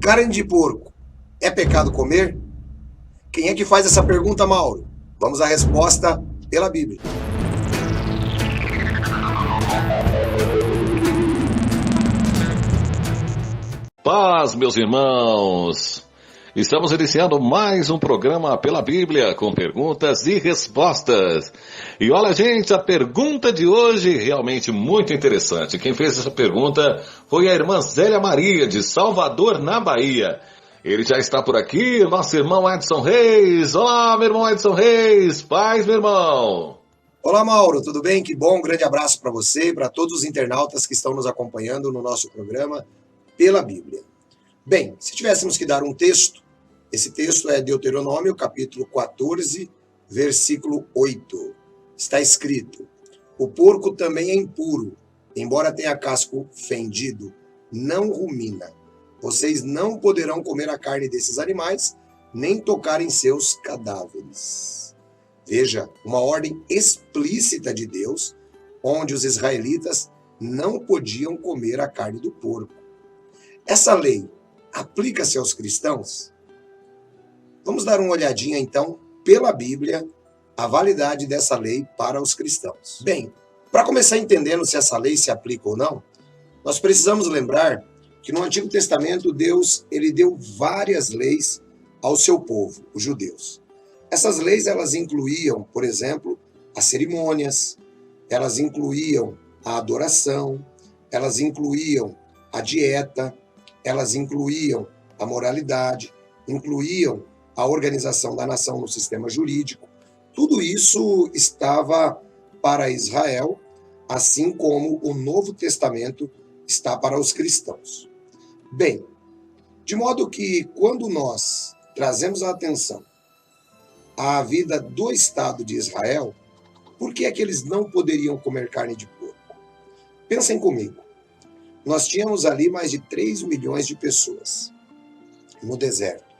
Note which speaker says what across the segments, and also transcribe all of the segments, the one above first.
Speaker 1: Carne de porco, é pecado comer? Quem é que faz essa pergunta, Mauro? Vamos à resposta pela Bíblia.
Speaker 2: Paz, meus irmãos! Estamos iniciando mais um programa pela Bíblia com perguntas e respostas. E olha, gente, a pergunta de hoje realmente muito interessante. Quem fez essa pergunta foi a irmã Zélia Maria, de Salvador, na Bahia. Ele já está por aqui, nosso irmão Edson Reis. Olá, meu irmão Edson Reis. Paz, meu irmão.
Speaker 1: Olá, Mauro, tudo bem? Que bom, um grande abraço para você e para todos os internautas que estão nos acompanhando no nosso programa pela Bíblia. Bem, se tivéssemos que dar um texto, esse texto é Deuteronômio, capítulo 14, versículo 8. Está escrito: o porco também é impuro, embora tenha casco fendido, não rumina. Vocês não poderão comer a carne desses animais, nem tocar em seus cadáveres. Veja, uma ordem explícita de Deus, onde os israelitas não podiam comer a carne do porco. Essa lei aplica-se aos cristãos? Vamos dar uma olhadinha, então, pela Bíblia, a validade dessa lei para os cristãos. Bem, para começar entendendo se essa lei se aplica ou não, nós precisamos lembrar que no Antigo Testamento Deus ele deu várias leis ao seu povo, os judeus. Essas leis elas incluíam, por exemplo, as cerimônias, elas incluíam a adoração, elas incluíam a dieta, elas incluíam a moralidade, incluíam a organização da nação no sistema jurídico. Tudo isso estava para Israel, assim como o Novo Testamento está para os cristãos. Bem, de modo que quando nós trazemos a atenção à vida do Estado de Israel, por que é que eles não poderiam comer carne de porco? Pensem comigo. Nós tínhamos ali mais de 3 milhões de pessoas no deserto.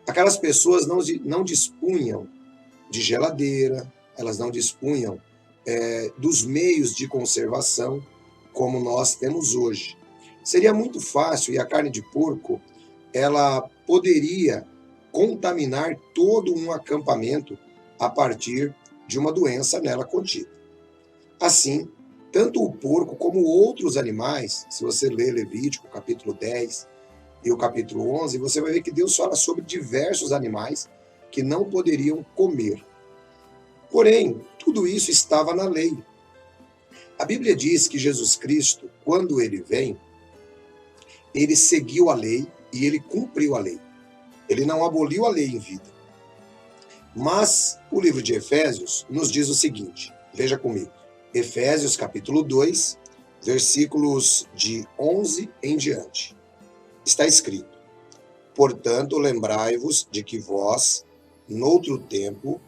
Speaker 1: Aquelas pessoas não dispunham de geladeira, elas não dispunham dos meios de conservação como nós temos hoje. Seria muito fácil, e a carne de porco, ela poderia contaminar todo um acampamento a partir de uma doença nela contida. Assim, tanto o porco como outros animais, se você ler Levítico, capítulo 10 e o capítulo 11, você vai ver que Deus fala sobre diversos animais que não poderiam comer. Porém, tudo isso estava na lei. A Bíblia diz que Jesus Cristo, quando ele vem, ele seguiu a lei e ele cumpriu a lei. Ele não aboliu a lei em vida. Mas o livro de Efésios nos diz o seguinte, veja comigo. Efésios capítulo 2, versículos de 11 em diante. Está escrito: portanto, lembrai-vos de que vós, noutro tempo,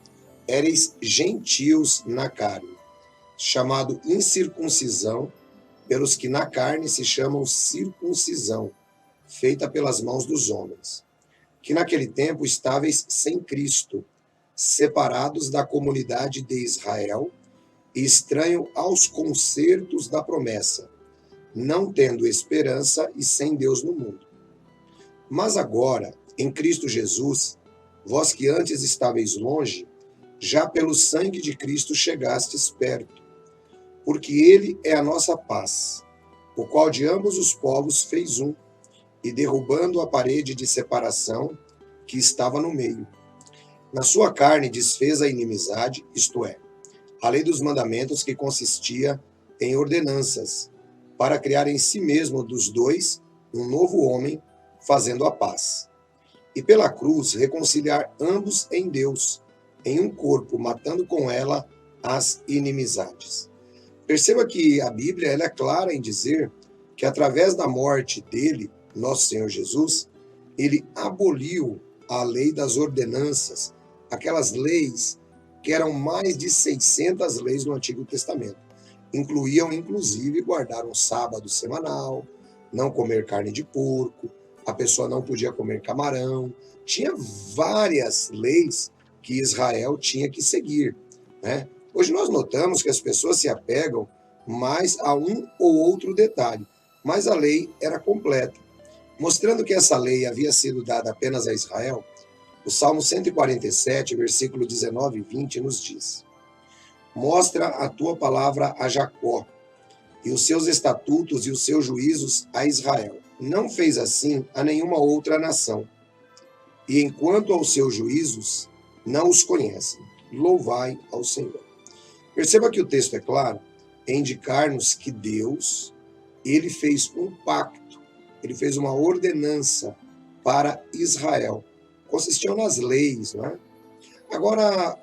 Speaker 1: éreis gentios na carne, chamado incircuncisão, pelos que na carne se chamam circuncisão, feita pelas mãos dos homens, que naquele tempo estáveis sem Cristo, separados da comunidade de Israel, e estranho aos concertos da promessa, não tendo esperança e sem Deus no mundo. Mas agora, em Cristo Jesus, vós que antes estáveis longe, já pelo sangue de Cristo chegastes perto, porque ele é a nossa paz, o qual de ambos os povos fez um, e derrubando a parede de separação que estava no meio. Na sua carne desfez a inimizade, isto é, a lei dos mandamentos que consistia em ordenanças, para criar em si mesmo dos dois um novo homem, fazendo a paz. E pela cruz reconciliar ambos em Deus, em um corpo, matando com ela as inimizades. Perceba que a Bíblia ela é clara em dizer que através da morte dele, nosso Senhor Jesus, ele aboliu a lei das ordenanças, aquelas leis que eram mais de 600 leis no Antigo Testamento. Incluíam, inclusive, guardar um sábado semanal, não comer carne de porco, a pessoa não podia comer camarão. Tinha várias leis que Israel tinha que seguir, né? Hoje nós notamos que as pessoas se apegam mais a um ou outro detalhe, mas a lei era completa. Mostrando que essa lei havia sido dada apenas a Israel, o Salmo 147, versículo 19 e 20 nos diz: Mostra a tua palavra a Jacó, e os seus estatutos e os seus juízos a Israel. Não fez assim a nenhuma outra nação. E enquanto aos seus juízos, não os conhecem. Louvai ao Senhor. Perceba que o texto é claro em indicar-nos que Deus, ele fez um pacto, ele fez uma ordenança para Israel. Consistiam nas leis, não é? Agora,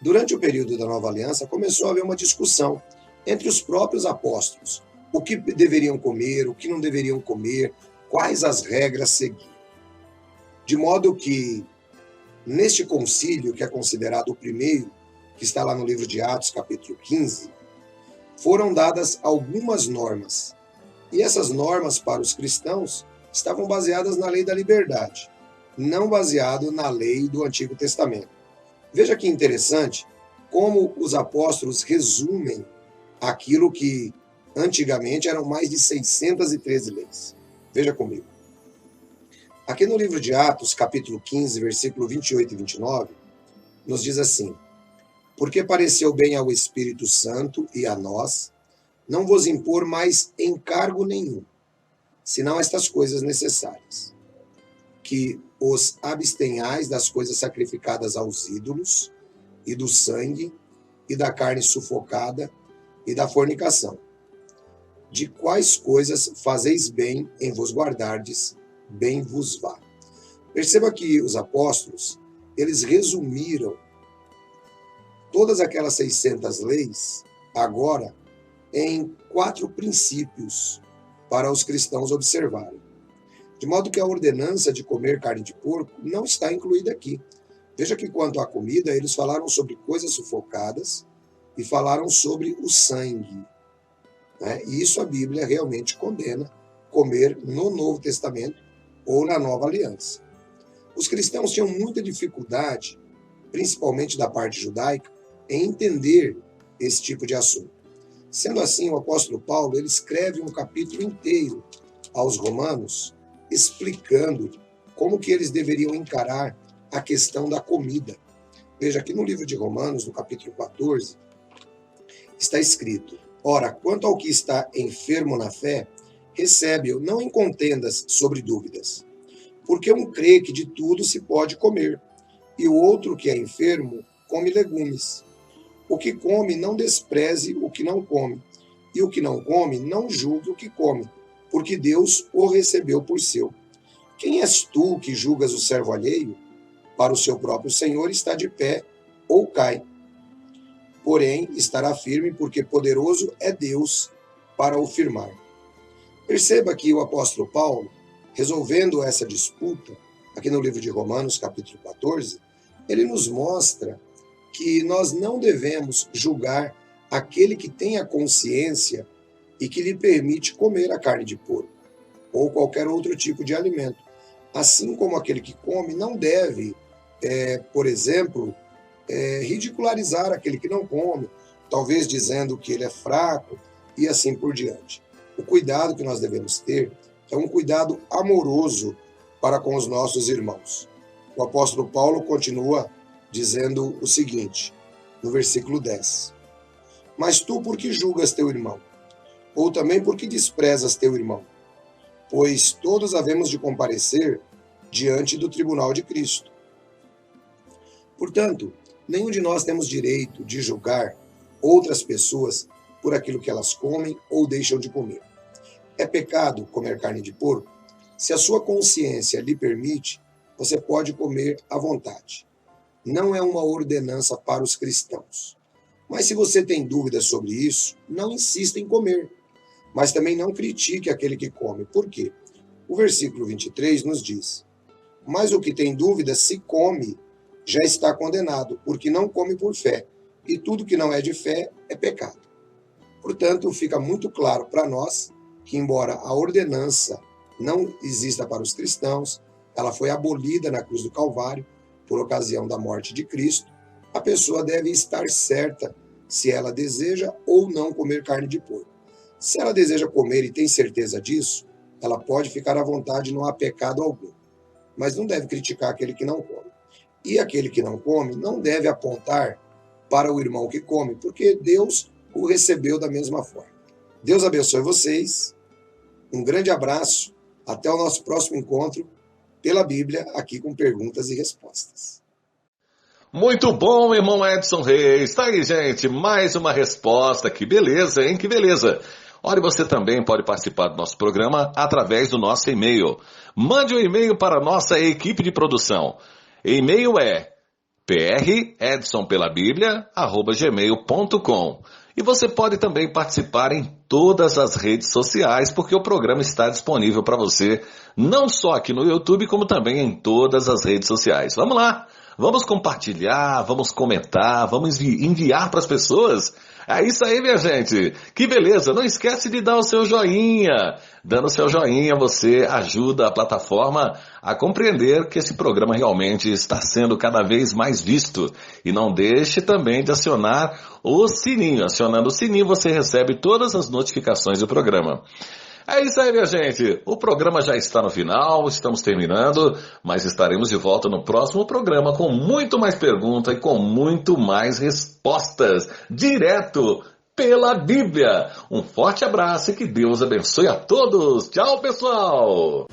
Speaker 1: durante o período da Nova Aliança, começou a haver uma discussão entre os próprios apóstolos. O que deveriam comer, o que não deveriam comer, quais as regras seguir. De modo que, neste concílio, que é considerado o primeiro, que está lá no livro de Atos, capítulo 15, foram dadas algumas normas. E essas normas para os cristãos estavam baseadas na lei da liberdade, não baseado na lei do Antigo Testamento. Veja que interessante como os apóstolos resumem aquilo que antigamente eram mais de 613 leis. Veja comigo. Aqui no livro de Atos, capítulo 15, versículo 28 e 29, nos diz assim: Porque pareceu bem ao Espírito Santo e a nós não vos impor mais encargo nenhum, senão estas coisas necessárias, que os abstenhais das coisas sacrificadas aos ídolos, e do sangue, e da carne sufocada, e da fornicação. De quais coisas fazeis bem em vos guardardes, bem vos vá. Perceba que os apóstolos, eles resumiram todas aquelas 600 leis, agora, em 4 princípios para os cristãos observarem. De modo que a ordenança de comer carne de porco não está incluída aqui. Veja que quanto à comida, eles falaram sobre coisas sufocadas e falaram sobre o sangue. Né? E isso a Bíblia realmente condena comer no Novo Testamento ou na Nova Aliança. Os cristãos tinham muita dificuldade, principalmente da parte judaica, em entender esse tipo de assunto. Sendo assim, o apóstolo Paulo ele escreve um capítulo inteiro aos romanos, explicando como que eles deveriam encarar a questão da comida. Veja aqui no livro de Romanos, no capítulo 14, está escrito: Ora, quanto ao que está enfermo na fé, recebe-o não em contendas sobre dúvidas, porque um crê que de tudo se pode comer, e o outro que é enfermo come legumes. O que come não despreze o que não come, e o que não come não julgue o que come, porque Deus o recebeu por seu. Quem és tu que julgas o servo alheio? Para o seu próprio Senhor está de pé ou cai. Porém, estará firme, porque poderoso é Deus para o firmar. Perceba que o apóstolo Paulo, resolvendo essa disputa, aqui no livro de Romanos, capítulo 14, ele nos mostra que nós não devemos julgar aquele que tem a consciência e que lhe permite comer a carne de porco ou qualquer outro tipo de alimento. Assim como aquele que come não deve, por exemplo, ridicularizar aquele que não come, talvez dizendo que ele é fraco e assim por diante. O cuidado que nós devemos ter é um cuidado amoroso para com os nossos irmãos. O apóstolo Paulo continua dizendo o seguinte, no versículo 10. Mas tu por que julgas teu irmão? Ou também por que desprezas teu irmão? Pois todos havemos de comparecer diante do tribunal de Cristo. Portanto, nenhum de nós temos direito de julgar outras pessoas por aquilo que elas comem ou deixam de comer. É pecado comer carne de porco? Se a sua consciência lhe permite, você pode comer à vontade. Não é uma ordenança para os cristãos. Mas se você tem dúvidas sobre isso, não insista em comer. Mas também não critique aquele que come. Por quê? O versículo 23 nos diz: Mas o que tem dúvida, se come, já está condenado, porque não come por fé. E tudo que não é de fé é pecado. Portanto, fica muito claro para nós que, embora a ordenança não exista para os cristãos, ela foi abolida na cruz do Calvário, por ocasião da morte de Cristo, a pessoa deve estar certa se ela deseja ou não comer carne de porco. Se ela deseja comer e tem certeza disso, ela pode ficar à vontade, não há pecado algum. Mas não deve criticar aquele que não come. E aquele que não come não deve apontar para o irmão que come, porque Deus o recebeu da mesma forma. Deus abençoe vocês. Um grande abraço. Até o nosso próximo encontro pela Bíblia, aqui com perguntas e respostas.
Speaker 2: Muito bom, irmão Edson Reis. Tá aí, gente, mais uma resposta. Que beleza, hein? Que beleza. Olha, você também pode participar do nosso programa através do nosso e-mail. Mande um e-mail para a nossa equipe de produção. E-mail é predsonpelabiblia@gmail.com. E você pode também participar em todas as redes sociais, porque o programa está disponível para você, não só aqui no YouTube, como também em todas as redes sociais. Vamos lá, vamos compartilhar, vamos comentar, vamos enviar para as pessoas. É isso aí, minha gente. Que beleza. Não esquece de dar o seu joinha. Dando o seu joinha, você ajuda a plataforma a compreender que esse programa realmente está sendo cada vez mais visto. E não deixe também de acionar o sininho. Acionando o sininho, você recebe todas as notificações do programa. É isso aí, minha gente. O programa já está no final, estamos terminando, mas estaremos de volta no próximo programa com muito mais perguntas e com muito mais respostas, direto pela Bíblia. Um forte abraço e que Deus abençoe a todos. Tchau, pessoal!